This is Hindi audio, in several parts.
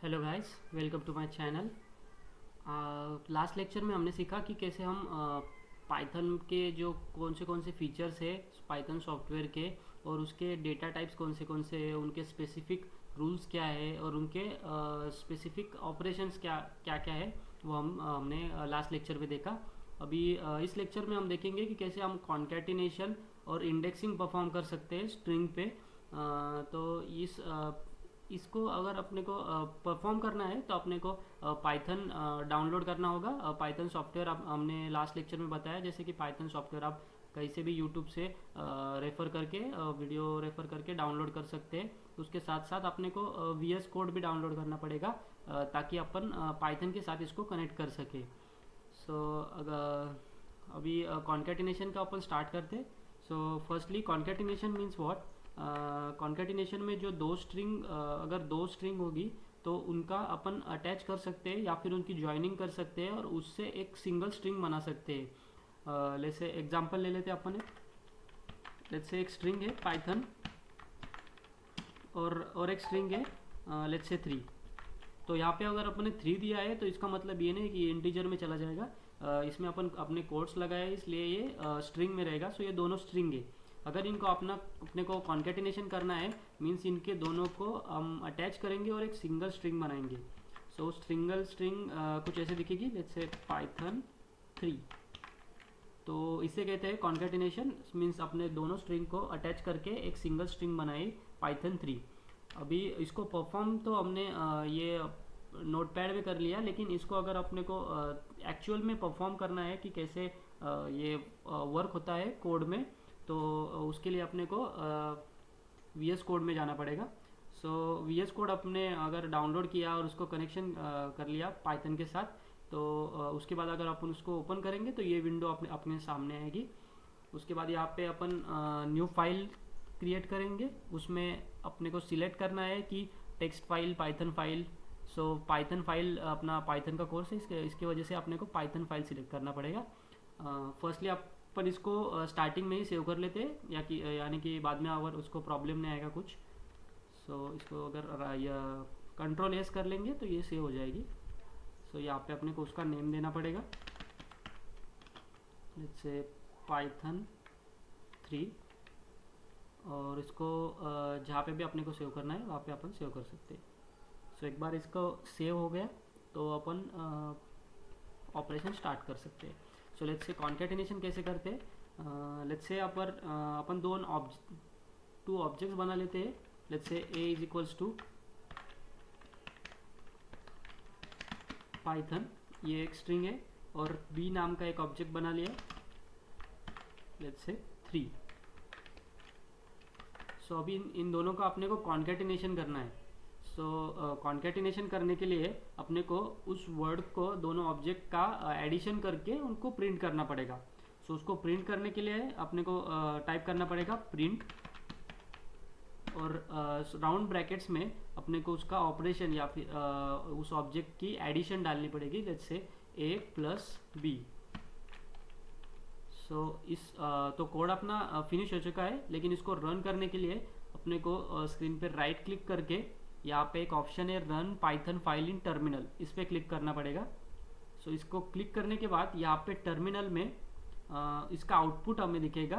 Hello guys, welcome to my channel. Last lecture में हमने सीखा कि कैसे हम पाइथन के जो कौन से फीचर्स है पाइथन सॉफ्टवेयर के, और उसके डेटा टाइप्स कौन से है, उनके स्पेसिफिक रूल्स क्या है और उनके स्पेसिफिक ऑपरेशंस क्या क्या क्या है, वो हमने लास्ट लेक्चर में देखा। अभी इस लेक्चर में हम देखेंगे कि कैसे हम कॉन्कैटिनेशन और इंडेक्सिंग परफॉर्म कर सकते हैं स्ट्रिंग पे। तो इसको अगर अपने को परफॉर्म करना है तो अपने को पाइथन डाउनलोड करना होगा। पाइथन सॉफ्टवेयर हमने लास्ट लेक्चर में बताया, जैसे कि पाइथन सॉफ्टवेयर आप कहीं से भी यूट्यूब से रेफ़र करके वीडियो रेफ़र करके डाउनलोड कर सकते हैं। उसके साथ साथ अपने को वी एस कोड भी डाउनलोड करना पड़ेगा, ताकि अपन पाइथन के साथ इसको कनेक्ट कर सके। सो अगर अभी कॉन्कैटिनेशन का अपन स्टार्ट करते। So firstly concatenation means what. Concatenation में जो अगर दो स्ट्रिंग होगी तो उनका अपन अटैच कर सकते हैं या फिर उनकी ज्वाइनिंग कर सकते हैं और उससे एक सिंगल स्ट्रिंग बना सकते हैं। जैसे एग्जांपल ले लेते हैं अपन। लेट्स से एक स्ट्रिंग है पाइथन और एक स्ट्रिंग है लेट्स से 3। तो यहाँ पे अगर अपन ने 3 दिया है तो इसका मतलब ये नहीं कि ये इंटीजर में चला जाएगा। इसमें अपन अपने कोट्स लगाए इसलिए ये स्ट्रिंग में रहेगा। सो ये दोनों स्ट्रिंग है। अगर इनको अपने को कॉन्केटिनेशन करना है, मीन्स इनके दोनों को हम अटैच करेंगे और एक सिंगल स्ट्रिंग बनाएंगे। सो सिंगल स्ट्रिंग कुछ ऐसे दिखेगी, लेट्स से पाइथन 3। तो इसे कहते हैं कॉन्केटिनेशन, मीन्स अपने दोनों स्ट्रिंग को अटैच करके एक सिंगल स्ट्रिंग बनाई पाइथन 3। अभी इसको परफॉर्म तो हमने ये नोट पैड में कर लिया, लेकिन इसको अगर अपने को एक्चुअल में परफॉर्म करना है कि कैसे ये वर्क होता है कोड में, तो उसके लिए अपने को वी एस कोड में जाना पड़ेगा। सो वी एस कोड अपने अगर डाउनलोड किया और उसको कनेक्शन कर लिया पाइथन के साथ, तो उसके बाद अगर अपन उसको ओपन करेंगे तो ये विंडो अपने अपने सामने आएगी। उसके बाद यहाँ पे अपन न्यू फाइल क्रिएट करेंगे। उसमें अपने को सिलेक्ट करना है कि टेक्स्ट फाइल, पाइथन फाइल। सो पाइथन फाइल अपना पाइथन का कोर्स है, इसके वजह से अपने को पाइथन फाइल सिलेक्ट करना पड़ेगा। फर्स्टली अपन इसको स्टार्टिंग में ही सेव कर लेते हैं, यानी कि बाद में अगर उसको प्रॉब्लम नहीं आएगा कुछ। सो इसको अगर कंट्रोल एस कर लेंगे तो ये सेव हो जाएगी। सो यहाँ पे अपने को उसका नेम देना पड़ेगा, लेट्स से पाइथन 3। और इसको जहाँ पे भी अपने को सेव करना है वहाँ पे अपन सेव कर सकते हैं। सो एक बार इसको सेव हो गया तो अपन ऑपरेशन स्टार्ट कर सकते हैं। सो लेट्स से कॉन्केटिनेशन कैसे करते हैं। लेट्स से अपन टू ऑब्जेक्ट्स बना लेते हैं। Let's say A is equals to Python, ये एक स्ट्रिंग है, और बी नाम का एक ऑब्जेक्ट बना लिया, लेट्स से 3। सो अभी इन दोनों का अपने को कॉन्केटिनेशन करना है। सो कॉन्केटिनेशन करने के लिए अपने को उस वर्ड को दोनों ऑब्जेक्ट का एडिशन करके उनको प्रिंट करना पड़ेगा। सो उसको प्रिंट करने के लिए अपने को टाइप करना पड़ेगा प्रिंट, और राउंड ब्रैकेट्स में अपने को उसका ऑपरेशन या फिर उस ऑब्जेक्ट की एडिशन डालनी पड़ेगी, let's say a plus B. सो तो कोड अपना फिनिश हो चुका है, लेकिन इसको रन करने के लिए अपने को स्क्रीन पे राइट क्लिक करके यहाँ पे एक ऑप्शन है run Python file in terminal, इस पर क्लिक करना पड़ेगा। सो इसको क्लिक करने के बाद यहाँ पे टर्मिनल में इसका आउटपुट हमें दिखेगा।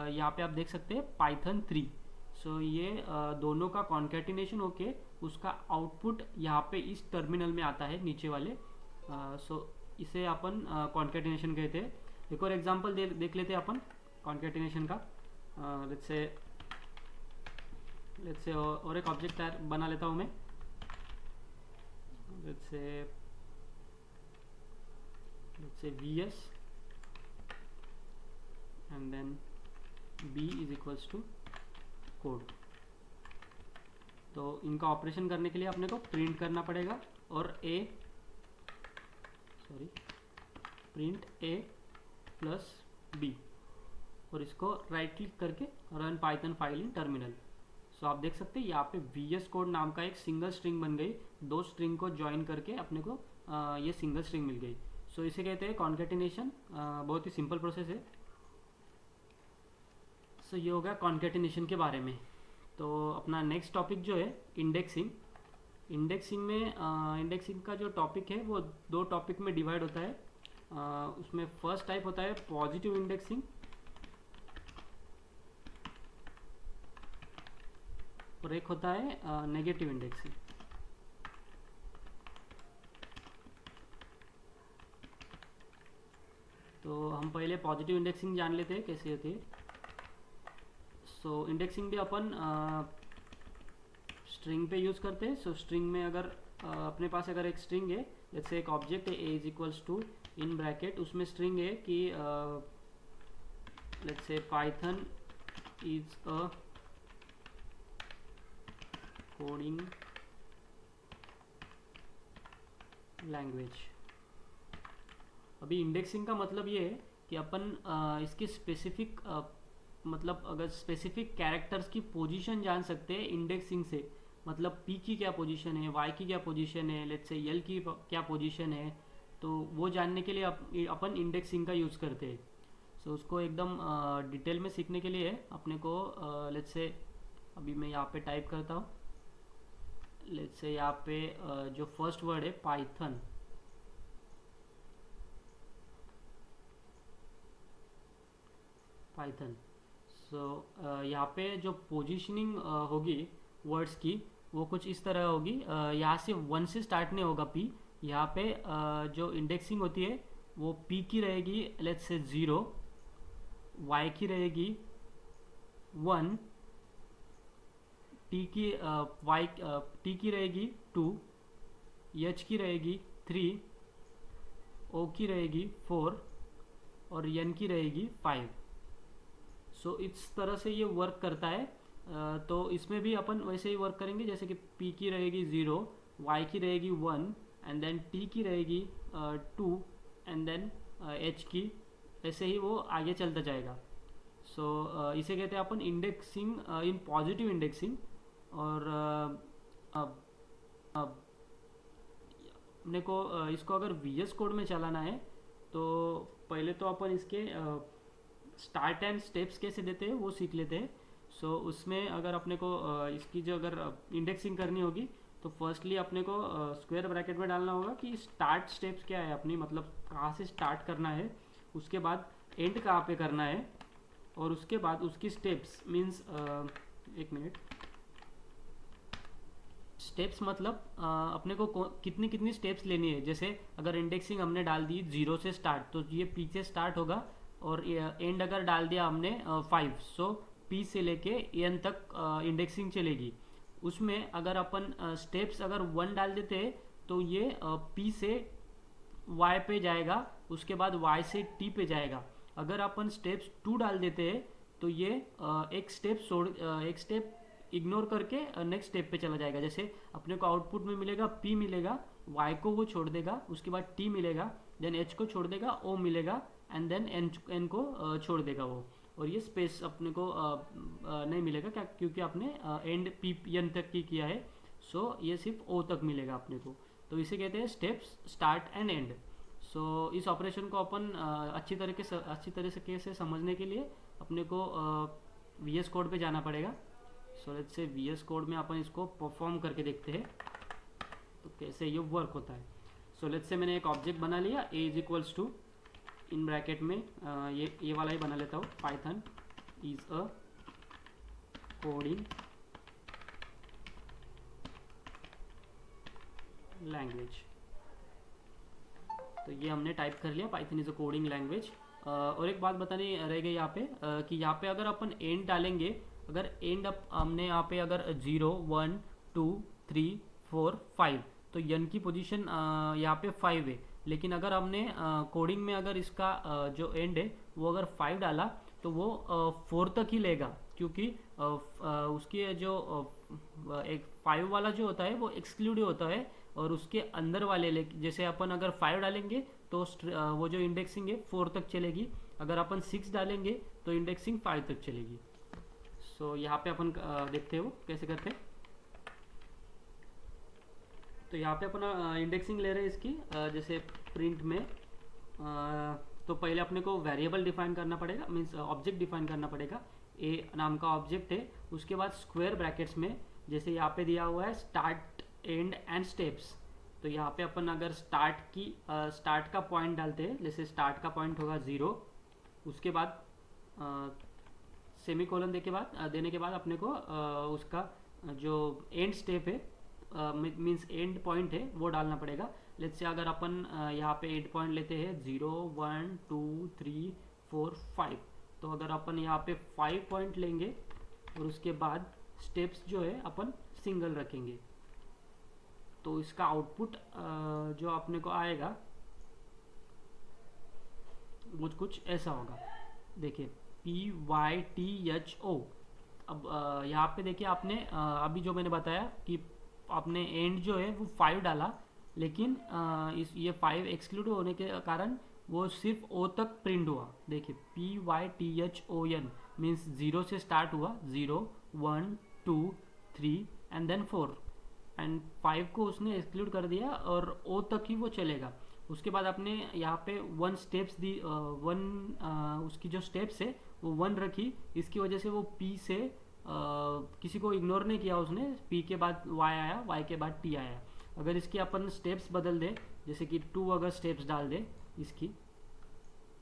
यहाँ पे आप देख सकते हैं पाइथन 3। सो ये दोनों का कॉन्केटिनेशन होके उसका आउटपुट यहाँ पे इस टर्मिनल में आता है नीचे वाले। सो इसे अपन कॉन्केटिनेशन कहते हैं। एक और एग्जांपल देख लेते हैं अपन कॉन्केटिनेशन का। लेट्स से और एक ऑब्जेक्ट बना लेता हूँ मैं। Let's say V S and then B is equals to code. तो इनका ऑपरेशन करने के लिए अपने को प्रिंट करना पड़ेगा, और प्रिंट ए प्लस बी, और इसको राइट क्लिक करके run Python file in terminal. So आप देख सकते हैं यहाँ पे वी एस कोड नाम का एक सिंगल स्ट्रिंग बन गई। दो स्ट्रिंग को ज्वाइन करके अपने को ये सिंगल स्ट्रिंग मिल गई। सो इसे कहते हैं कॉन्केटिनेशन। बहुत ही सिंपल प्रोसेस है। सो ये हो गया कॉन्केटिनेशन के बारे में। तो अपना नेक्स्ट टॉपिक जो है इंडेक्सिंग। इंडेक्सिंग का जो टॉपिक है वो दो टॉपिक में डिवाइड होता है। उसमें फर्स्ट टाइप होता है पॉजिटिव इंडेक्सिंग और एक होता है नेगेटिव इंडेक्सिंग। तो हम पहले पॉजिटिव इंडेक्सिंग जान लेते हैं कैसे होती है। सो इंडेक्सिंग भी अपन स्ट्रिंग पे यूज़ करते हैं। सो स्ट्रिंग में अगर अपने पास अगर एक स्ट्रिंग है, जैसे एक ऑब्जेक्ट है A is equals to in bracket, उसमें स्ट्रिंग है कि let's say Python is a coding language. अभी इंडेक्सिंग का मतलब ये है कि अपन इसकी स्पेसिफिक मतलब अगर स्पेसिफिक कैरेक्टर्स की पोजीशन जान सकते हैं इंडेक्सिंग से। मतलब पी की क्या पोजीशन है, वाई की क्या पोजीशन है, लेट्स से एल की क्या पोजीशन है, तो वो जानने के लिए अपन इंडेक्सिंग का यूज़ करते हैं। सो उसको एकदम डिटेल में सीखने के लिए अपने को लेट्स से अभी मैं यहाँ पे टाइप करता हूँ। लेट्स से यहाँ पे जो फर्स्ट वर्ड है पाइथन, सो यहाँ पे जो पोजीशनिंग होगी वर्ड्स की वो कुछ इस तरह होगी। यहाँ से 1 से स्टार्ट नहीं होगा पी। यहाँ पे जो इंडेक्सिंग होती है वो पी की रहेगी लेट्स से 0, वाई की रहेगी 1, टी की रहेगी 2, एच की रहेगी 3, ओ की रहेगी 4 और एन की रहेगी 5। सो इस तरह से ये वर्क करता है। तो इसमें भी अपन वैसे ही वर्क करेंगे, जैसे कि P की रहेगी 0, Y की रहेगी 1 एंड देन T की रहेगी 2 एंड देन H की, ऐसे ही वो आगे चलता जाएगा। सो इसे कहते हैं अपन इंडेक्सिंग इन पॉजिटिव इंडेक्सिंग। और अपने को इसको अगर VS कोड में चलाना है तो पहले तो अपन इसके स्टार्ट एंड स्टेप्स कैसे देते हैं वो सीख लेते हैं। सो उसमें अगर अपने को इसकी जो अगर इंडेक्सिंग करनी होगी तो फर्स्टली अपने को स्क्वायर ब्रैकेट में डालना होगा कि स्टार्ट स्टेप्स क्या है अपनी, मतलब कहाँ से स्टार्ट करना है, उसके बाद एंड कहाँ पे करना है, और उसके बाद उसकी स्टेप्स मीन्स एक मिनट, स्टेप्स मतलब अपने को कितनी कितनी स्टेप्स लेनी है। जैसे अगर इंडेक्सिंग हमने डाल दी 0 से स्टार्ट तो ये पी से स्टार्ट होगा, और एंड अगर डाल दिया हमने 5, सो पी से लेके एन तक इंडेक्सिंग चलेगी। उसमें अगर अपन स्टेप्स अगर 1 डाल देते हैं तो ये पी से वाई पे जाएगा, उसके बाद वाई से टी पे जाएगा। अगर अपन स्टेप्स 2 डाल देते हैं तो ये एक स्टेप इग्नोर करके नेक्स्ट स्टेप पे चला जाएगा। जैसे अपने को आउटपुट में मिलेगा पी मिलेगा, वाई को वो छोड़ देगा, उसके बाद टी मिलेगा, देन एच को छोड़ देगा, ओ मिलेगा एंड देन एन को छोड़ देगा वो। और ये स्पेस अपने को नहीं मिलेगा क्या, क्योंकि आपने एंड पी एन तक की किया है। सो ये सिर्फ ओ तक मिलेगा अपने को। तो इसे कहते हैं स्टेप्स स्टार्ट एंड एंड। सो इस ऑपरेशन को अपन अच्छी तरह से समझने के लिए अपने को VS कोड पे जाना पड़ेगा। So let's say VS code में अपन इसको परफॉर्म करके देखते हैं तो कैसे ये वर्क होता है। सो लेट्स से मैंने एक ऑब्जेक्ट बना लिया A is equals to in bracket में ये वाला ही बना लेता हूँ, Python is a coding language. तो ये हमने टाइप कर लिया, Python is a coding language. और एक बात बतानी रह गई यहाँ पे कि यहाँ पे अगर अपन एंड डालेंगे, अगर एंड हमने यहाँ पे अगर 0 1 2 3 4 5 तो एन की पोजीशन यहाँ पे 5 है। लेकिन अगर हमने कोडिंग में अगर इसका जो एंड है वो अगर 5 डाला तो वो 4 तक ही लेगा, क्योंकि उसकी जो एक 5 वाला जो होता है वो एक्सक्लूडिव होता है, और उसके अंदर वाले जैसे अपन अगर 5 डालेंगे तो वो जो इंडेक्सिंग है 4 तक चलेगी। अगर अपन 6 डालेंगे तो इंडेक्सिंग 5 तक चलेगी। सो यहाँ पे अपन देखते हो कैसे करते हैं। तो यहाँ पे अपना इंडेक्सिंग ले रहे हैं इसकी, जैसे प्रिंट में तो पहले अपने को वेरिएबल डिफाइन करना पड़ेगा, मीन्स ऑब्जेक्ट डिफाइन करना पड़ेगा। ए नाम का ऑब्जेक्ट है, उसके बाद स्क्वायर ब्रैकेट्स में जैसे यहाँ पे दिया हुआ है स्टार्ट एंड एंड स्टेप्स। तो यहाँ पे अपन अगर स्टार्ट का पॉइंट डालते हैं, जैसे स्टार्ट का पॉइंट होगा 0, उसके बाद सेमी कोलन देने के बाद अपने को उसका जो एंड स्टेप है मीन्स एंड पॉइंट है वो डालना पड़ेगा। लेट्स से अगर अपन यहाँ पे एंड पॉइंट लेते हैं 0 1 2 3 4 5, तो अगर अपन यहाँ पे 5 पॉइंट लेंगे और उसके बाद स्टेप्स जो है अपन सिंगल रखेंगे, तो इसका आउटपुट जो अपने को आएगा वो कुछ ऐसा होगा। देखिए PYTHO। अब यहाँ पे देखिए आपने अभी जो मैंने बताया कि आपने एंड जो है वो 5 डाला, लेकिन ये 5 एक्सक्लूड होने के कारण वो सिर्फ O तक प्रिंट हुआ। देखिए PYTHON मीन्स 0 से स्टार्ट हुआ, 0 1 2 3 एंड देन 4, एंड 5 को उसने एक्सक्लूड कर दिया और O तक ही वो चलेगा। उसके बाद आपने यहाँ पे उसकी जो स्टेप्स है वो 1 रखी, इसकी वजह से वो P से किसी को इग्नोर नहीं किया उसने, P के बाद Y आया, Y के बाद T आया। अगर इसकी अपन स्टेप्स बदल दे, जैसे कि 2 अगर स्टेप्स डाल दे इसकी,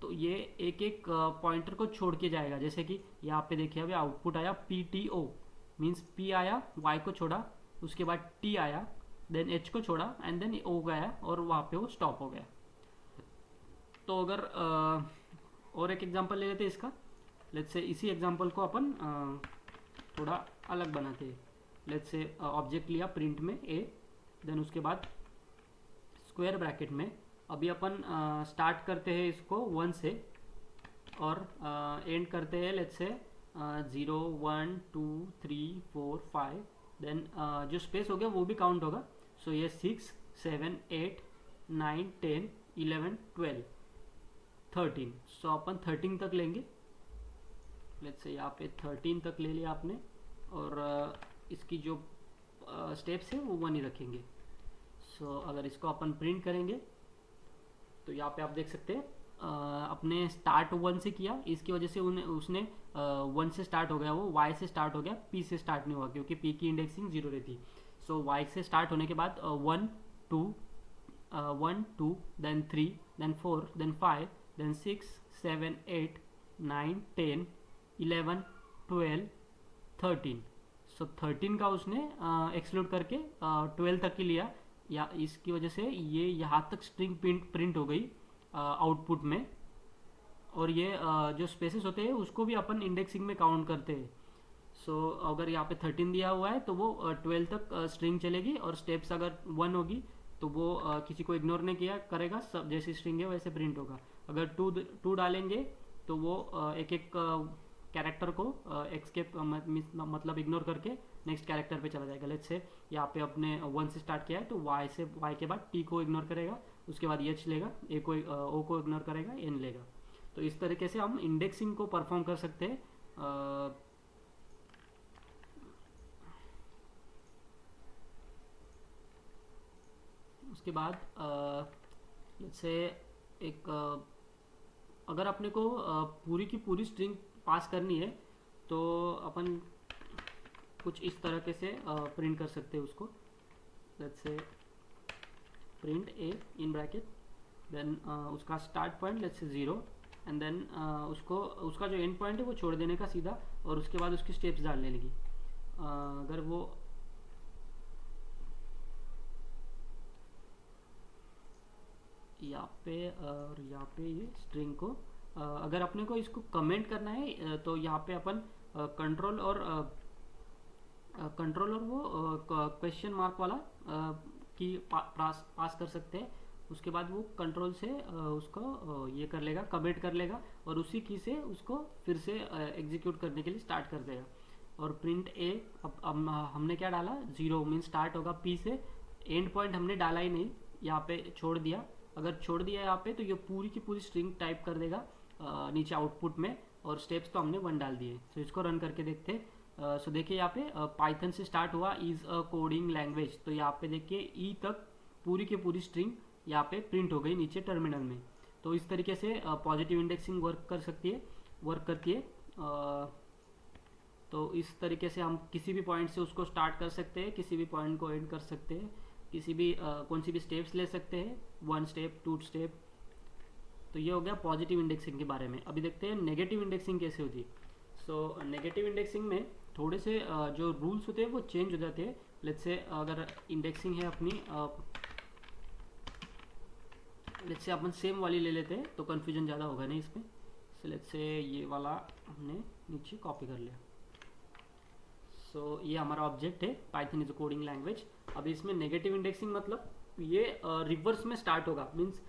तो ये एक एक पॉइंटर को छोड़ के जाएगा। जैसे कि यहाँ पे देखिए अभी आउटपुट आया PTO मीन्स P आया, Y को छोड़ा, उसके बाद T आया, देन H को छोड़ा एंड देन O गया और वहाँ पे वो स्टॉप हो गया। तो अगर और एक एग्जांपल ले लेते हैं इसका। लेट्स से इसी एग्जांपल को अपन थोड़ा अलग बनाते हैं। लेट्स से ऑब्जेक्ट लिया प्रिंट में A, देन उसके बाद स्क्वायर ब्रैकेट में अभी अपन स्टार्ट करते हैं इसको 1 से और एंड करते हैं लेट्स से 0 1 2 3 4 5, देन जो स्पेस हो गया वो भी काउंट होगा। सो ये 6 7 8 9 10 11 12 13। सो अपन 13 तक लेंगे। लेट्स से यहाँ पे 13 तक ले लिया आपने और इसकी जो स्टेप्स है वो 1 ही रखेंगे। सो अगर इसको अपन प्रिंट करेंगे तो यहाँ पे आप देख सकते हैं अपने स्टार्ट 1 से किया, इसकी वजह से उसने 1 से स्टार्ट हो गया, वो Y से स्टार्ट हो गया, P से स्टार्ट नहीं हुआ क्योंकि P की इंडेक्सिंग 0 रहती। सो Y से स्टार्ट होने के बाद 1 2 देन 3 देन 4 देन 5 देन 6 7 8 9 10 11 12 13। सो 13 का उसने एक्सक्लूड करके 12 तक ही लिया, या इसकी वजह से ये यहाँ तक स्ट्रिंग प्रिंट हो गई आउटपुट में। और ये जो स्पेसेस होते हैं उसको भी अपन इंडेक्सिंग में काउंट करते हैं। सो अगर यहाँ पे 13 दिया हुआ है तो वो 12 तक स्ट्रिंग चलेगी, और स्टेप्स अगर 1 होगी तो वो किसी को इग्नोर नहीं किया करेगा, सब जैसी स्ट्रिंग है वैसे प्रिंट होगा। अगर 2 डालेंगे तो वो एक एक कैरेक्टर को एक्सकेप मतलब इग्नोर करके नेक्स्ट कैरेक्टर पे चला जाएगा। लेट्स से यहाँ पे अपने 1 से स्टार्ट किया है तो Y के बाद T को इग्नोर करेगा, उसके बाद H लेगा, O को इग्नोर करेगा, N लेगा। तो इस तरीके से हम इंडेक्सिंग को परफॉर्म कर सकते हैं। उसके बाद लेट्स से एक अगर अपने को पूरी की पूरी स्ट्रिंग पास करनी है तो अपन कुछ इस तरीके से प्रिंट कर सकते हैं उसको। Let's say print A in bracket, then उसका start point let's say 0 and then उसका जो एंड पॉइंट है वो छोड़ देने का सीधा, और उसके बाद उसकी स्टेप्स डालने लगी। अगर वो यहाँ पे और यहाँ पे ये स्ट्रिंग को अगर अपने को इसको कमेंट करना है तो यहाँ पे अपन कंट्रोल और वो क्वेश्चन मार्क वाला की पास कर सकते हैं। उसके बाद वो कंट्रोल से उसको ये कर लेगा, कमेंट कर लेगा, और उसी की से उसको फिर से एग्जीक्यूट करने के लिए स्टार्ट कर देगा। और प्रिंट A अब हमने क्या डाला, 0 मीन स्टार्ट होगा P से, एंड पॉइंट हमने डाला ही नहीं, यहाँ पे छोड़ दिया। अगर छोड़ दिया यहाँ पे तो ये पूरी की पूरी स्ट्रिंग टाइप कर देगा नीचे आउटपुट में, और स्टेप्स तो हमने 1 डाल दिए। सो इसको रन करके देखते हैं। सो देखिए यहाँ पे पाइथन से स्टार्ट हुआ, इज अ कोडिंग लैंग्वेज, तो यहाँ पे देखिए E तक पूरी की पूरी स्ट्रिंग यहाँ पे प्रिंट हो गई नीचे टर्मिनल में। तो इस तरीके से पॉजिटिव इंडेक्सिंग वर्क करती है। तो इस तरीके से हम किसी भी पॉइंट से उसको स्टार्ट कर सकते हैं, किसी भी पॉइंट को एंड कर सकते हैं, किसी भी कौन सी भी स्टेप्स ले सकते हैं, 1 स्टेप 2 स्टेप। तो ये हो गया पॉजिटिव इंडेक्सिंग के बारे में। अभी देखते हैं नेगेटिव इंडेक्सिंग कैसे होती है। सो नेगेटिव इंडेक्सिंग में थोड़े से जो रूल्स होते हैं वो चेंज हो जाते हैं। लेट्स से अगर इंडेक्सिंग है अपनी, लेट्स से अपन सेम वाली ले लेते हैं तो कन्फ्यूजन ज़्यादा होगा नहीं इसमें। सो लेट्स से ये वाला हमने नीचे कॉपी कर लिया। सो ये हमारा ऑब्जेक्ट है, Python is a coding language. अभी इसमें नेगेटिव इंडेक्सिंग मतलब ये रिवर्स में स्टार्ट होगा, मीन्स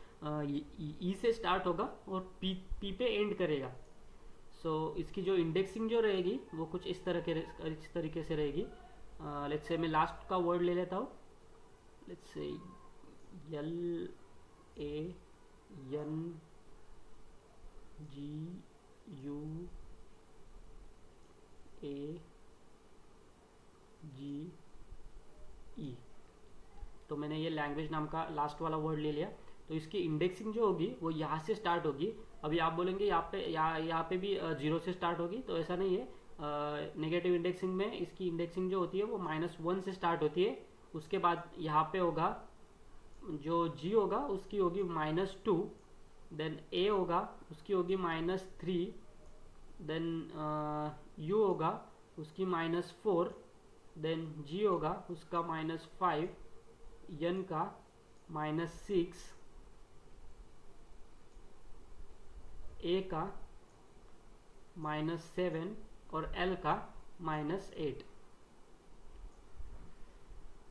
ई से स्टार्ट होगा और पी पे एंड करेगा। सो इसकी जो इंडेक्सिंग जो रहेगी वो कुछ इस तरीके से रहेगी। लेट्स से मैं लास्ट का वर्ड ले लेता हूँ। Let's say L A N G U A G E. तो मैंने ये लैंग्वेज नाम का लास्ट वाला वर्ड ले लिया। तो इसकी इंडेक्सिंग जो होगी वो यहाँ से स्टार्ट होगी। अभी आप बोलेंगे यहाँ पे भी 0 से स्टार्ट होगी, तो ऐसा नहीं है। नेगेटिव इंडेक्सिंग में इसकी इंडेक्सिंग जो होती है वो -1 से स्टार्ट होती है। उसके बाद यहाँ पे होगा जो G होगा उसकी होगी -2, देन A होगा उसकी होगी -3, देन U होगा उसकी -4, देन G होगा उसका -5, N का -6, A का -7 और L का -8।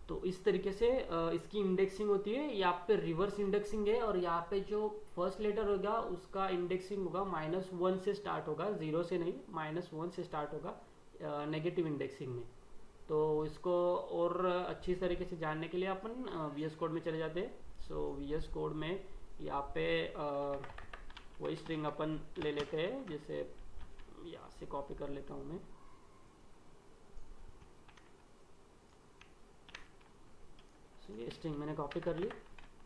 तो इस तरीके से इसकी इंडेक्सिंग होती है। यहाँ पे रिवर्स इंडेक्सिंग है और यहाँ पे जो फर्स्ट लेटर होगा उसका इंडेक्सिंग होगा -1 से स्टार्ट होगा, 0 से नहीं, -1 से स्टार्ट होगा नेगेटिव इंडेक्सिंग में। तो इसको और अच्छी तरीके से जानने के लिए अपन VS कोड में चले जाते हैं। सो VS कोड में यहाँ पे वही स्ट्रिंग अपन ले लेते हैं, जैसे यहाँ से कॉपी कर लेता हूँ मैं। ये स्ट्रिंग मैंने कॉपी कर ली।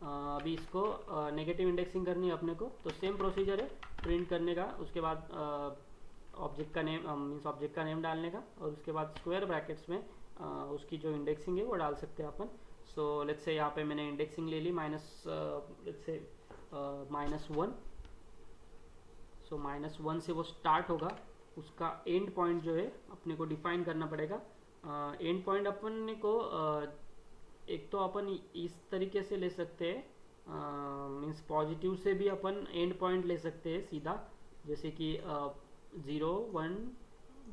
अभी इसको नेगेटिव इंडेक्सिंग करनी है अपने को, तो सेम प्रोसीजर है प्रिंट करने का। उसके बाद ऑब्जेक्ट का नेम मीन्स ऑब्जेक्ट का नेम डालने का, और उसके बाद स्क्वायर ब्रैकेट्स में उसकी जो इंडेक्सिंग है वो डाल सकते हैं अपन। सो लेट्स से यहाँ पे मैंने इंडेक्सिंग ले ली लेट्स से -1। सो -1 से वो स्टार्ट होगा, उसका एंड पॉइंट जो है अपने को डिफाइन करना पड़ेगा। एंड पॉइंट अपन को एक तो अपन इस तरीके से ले सकते हैं, मीन्स पॉजिटिव से भी अपन एंड पॉइंट ले सकते हैं सीधा, जैसे कि 0 1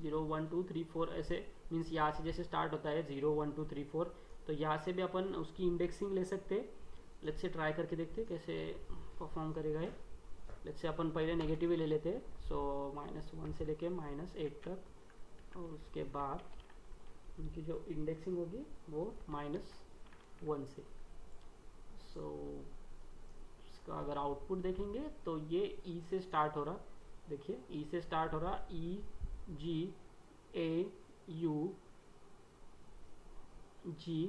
0 1 2 3 4 ऐसे, मीन्स यहाँ से जैसे स्टार्ट होता है 0 1 2 3 4, तो यहाँ से भी अपन उसकी इंडेक्सिंग ले सकते हैं। लेट्स से ट्राई करके देखते हैं कैसे परफॉर्म करेगा ये। लेट्स से अपन पहले नेगेटिव ही ले लेते हैं। सो -1 से लेके -8 तक, और उसके बाद उनकी जो इंडेक्सिंग होगी वो -1 से। सो इसका अगर आउटपुट देखेंगे तो ये ई से स्टार्ट हो रहा, देखिए ई से स्टार्ट हो रहा, ई जी ए यू जी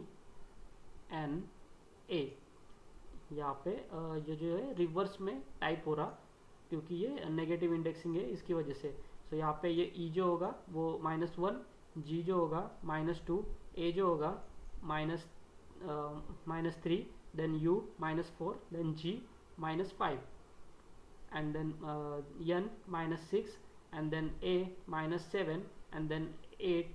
एन ए। यहाँ पे ये जो है रिवर्स में टाइप हो रहा, क्योंकि ये नेगेटिव इंडेक्सिंग है इसकी वजह से। सो यहाँ पे ये ई जो होगा वो -1, जी जो होगा -2, ए जो होगा -3, then U -4, then G -5, and then N -6, and then A -7, and then 8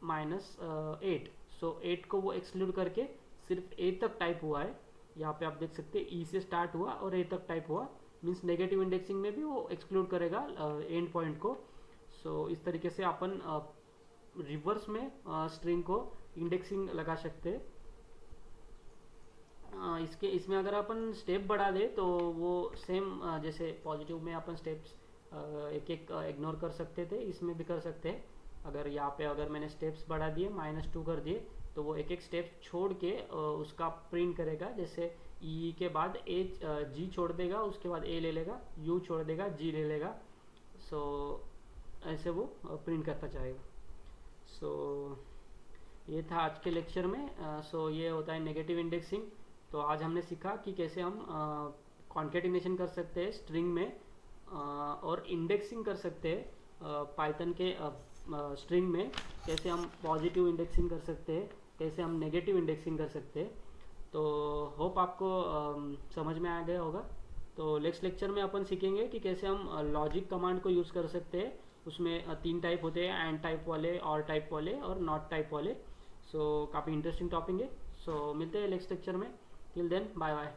-8। सो 8 को वो एक्सक्लूड करके सिर्फ A तक टाइप हुआ है। यहाँ पे आप देख सकते हैं E से स्टार्ट हुआ और A तक टाइप हुआ, मीन्स नेगेटिव इंडेक्सिंग में भी वो एक्सक्लूड करेगा एंड पॉइंट को। सो इस तरीके से अपन रिवर्स में स्ट्रिंग को इंडेक्सिंग लगा सकते हैं। इसमें अगर अपन स्टेप बढ़ा दे तो वो सेम जैसे पॉजिटिव में अपन स्टेप्स एक एक इग्नोर कर सकते थे, इसमें भी कर सकते हैं। अगर यहाँ पे अगर मैंने स्टेप्स बढ़ा दिए, -2 कर दिए, तो वो एक एक स्टेप छोड़ के उसका प्रिंट करेगा। जैसे ई के बाद जी छोड़ देगा, उसके बाद ए ले लेगा, यू छोड़ देगा, जी ले लेगा। सो ऐसे वो प्रिंट करता जाएगा। सो ये था आज के लेक्चर में। सो ये होता है नेगेटिव इंडेक्सिंग। तो आज हमने सीखा कि कैसे हम कॉन्केटिनेशन कर सकते हैं स्ट्रिंग में और इंडेक्सिंग कर सकते हैं पाइथन के स्ट्रिंग में कैसे हम पॉजिटिव इंडेक्सिंग कर सकते हैं, कैसे हम नेगेटिव इंडेक्सिंग कर सकते हैं। तो होप आपको समझ में आ गया होगा। तो नेक्स्ट लेक्चर में अपन सीखेंगे कि कैसे हम लॉजिक कमांड को यूज़ कर सकते हैं। उसमें 3 टाइप होते हैं, एंड टाइप वाले, और टाइप वाले, और नॉट टाइप वाले। सो काफ़ी इंटरेस्टिंग टॉपिक है। सो मिलते हैं नेक्स्ट लेक्चर में। Till then bye bye.